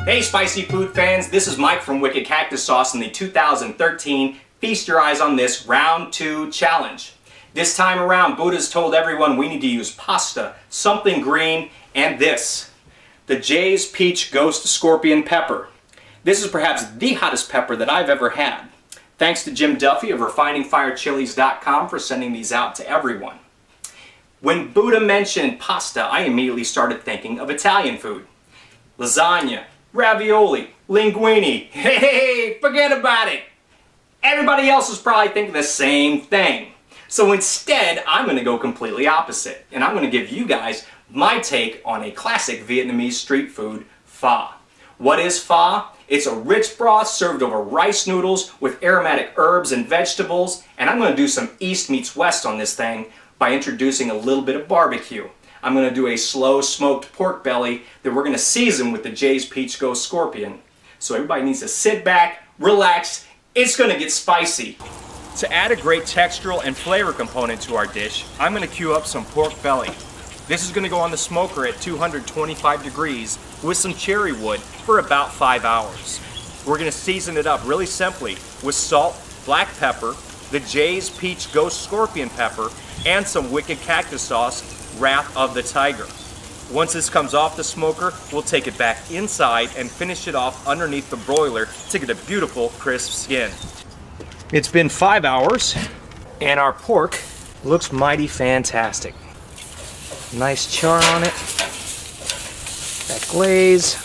Hey spicy food fans, this is Mike from Wicked Cactus Sauce in the 2013 Feast Your Eyes on This Round 2 Challenge. This time around, Buddha's told everyone we need to use pasta, something green, and this. The Jay's Peach Ghost Scorpion Pepper. This is perhaps the hottest pepper that I've ever had. Thanks to Jim Duffy of RefiningFireChilies.com for sending these out to everyone. When Buddha mentioned pasta, I immediately started thinking of Italian food. Lasagna, ravioli, linguine, hey, forget about it. Everybody else is probably thinking the same thing. So instead, I'm going to go completely opposite. And I'm going to give you guys my take on a classic Vietnamese street food, pho. What is pho? It's a rich broth served over rice noodles with aromatic herbs and vegetables. And I'm going to do some East meets West on this thing by introducing a little bit of barbecue. I'm going to do a slow smoked pork belly that we're going to season with the Jay's Peach Ghost Scorpion. So everybody needs to sit back, relax, it's going to get spicy. To add a great textural and flavor component to our dish, I'm going to cue up some pork belly. This is going to go on the smoker at 225 degrees with some cherry wood for about 5 hours. We're going to season it up really simply with salt, black pepper, the Jay's Peach Ghost Scorpion pepper, and some Wicked Cactus Sauce, Wrath of the Tiger. Once this comes off the smoker, we'll take it back inside and finish it off underneath the broiler to get a beautiful crisp skin. It's been 5 hours and our pork looks mighty fantastic. Nice char on it, that glaze.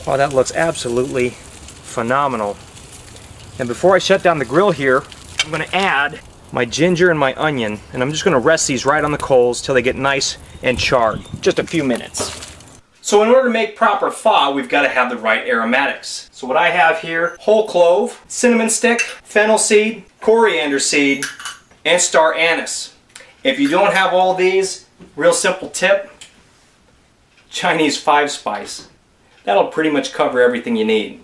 Oh, that looks absolutely phenomenal. And before I shut down the grill here, I'm going to add my ginger and my onion, and I'm just going to rest these right on the coals till they get nice and charred. Just a few minutes. So in order to make proper pho, we've got to have the right aromatics. So what I have here, whole clove, cinnamon stick, fennel seed, coriander seed, and star anise. If you don't have all these, real simple tip, Chinese 5-spice. That'll pretty much cover everything you need.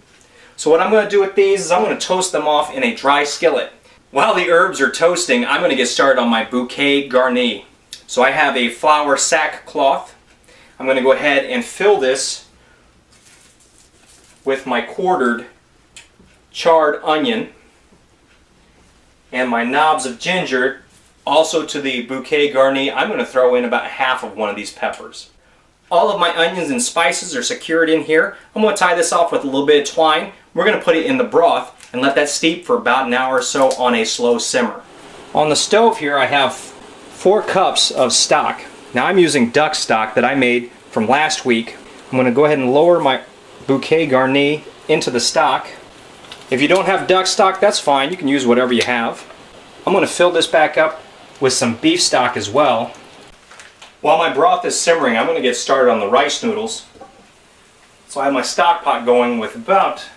So what I'm going to do with these is I'm going to toast them off in a dry skillet. While the herbs are toasting, I'm going to get started on my bouquet garni. So I have a flour sackcloth. I'm going to go ahead and fill this with my quartered charred onion and my knobs of ginger. Also to the bouquet garni, I'm going to throw in about half of one of these peppers. All of my onions and spices are secured in here. I'm going to tie this off with a little bit of twine. We're going to put it in the broth and let that steep for about an hour or so on a slow simmer. On the stove here I have 4 cups of stock. Now I'm using duck stock that I made from last week. I'm going to go ahead and lower my bouquet garni into the stock. If you don't have duck stock, that's fine. You can use whatever you have. I'm going to fill this back up with some beef stock as well. While my broth is simmering, I'm going to get started on the rice noodles. So I have my stock pot going with about 1.5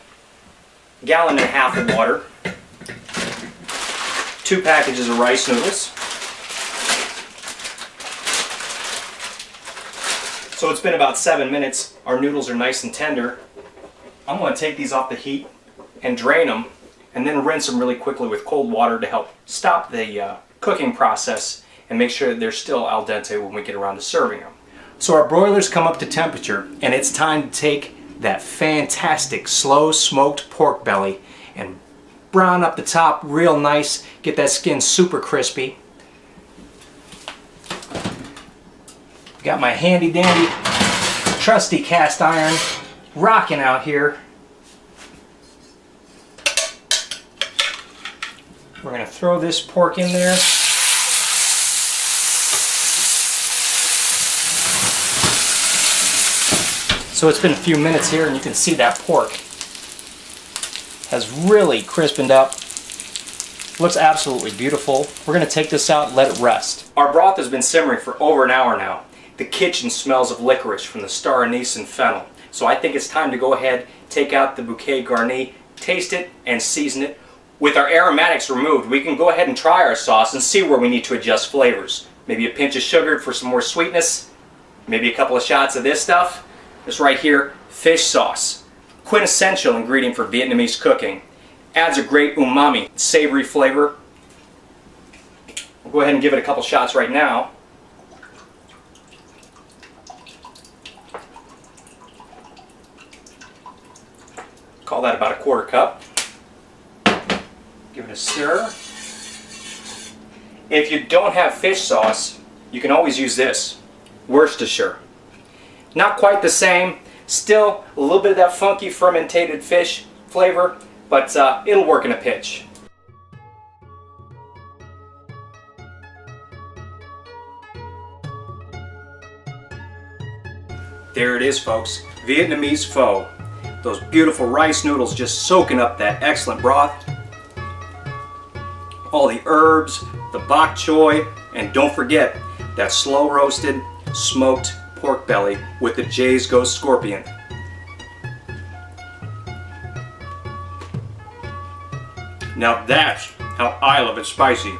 gallons of water, 2 packages of rice noodles. So it's been about 7 minutes. Our noodles are nice and tender. I'm going to take these off the heat and drain them and then rinse them really quickly with cold water to help stop the cooking process and make sure that they're still al dente when we get around to serving them. So our broilers come up to temperature and it's time to take that fantastic slow smoked pork belly and brown up the top real nice, get that skin super crispy. Got my handy dandy trusty cast iron rocking out here. We're going to throw this pork in there. So it's been a few minutes here and you can see that pork has really crispened up. Looks absolutely beautiful. We're going to take this out and let it rest. Our broth has been simmering for over an hour now. The kitchen smells of licorice from the star anise and fennel. So I think it's time to go ahead, take out the bouquet garni, taste it, and season it. With our aromatics removed, we can go ahead and try our sauce and see where we need to adjust flavors. Maybe a pinch of sugar for some more sweetness. Maybe a couple of shots of this stuff. This right here, fish sauce. Quintessential ingredient for Vietnamese cooking. Adds a great umami, savory flavor. We'll go ahead and give it a couple shots right now. that about a quarter cup. Give it a stir. If you don't have fish sauce, you can always use this, Worcestershire. Not quite the same, still a little bit of that funky fermented fish flavor, but it'll work in a pinch. There it is, folks, Vietnamese pho. Those beautiful rice noodles just soaking up that excellent broth. All the herbs, the bok choy, and don't forget that slow roasted, smoked pork belly with the Jay's Ghost Scorpion. Now that's how I love it spicy.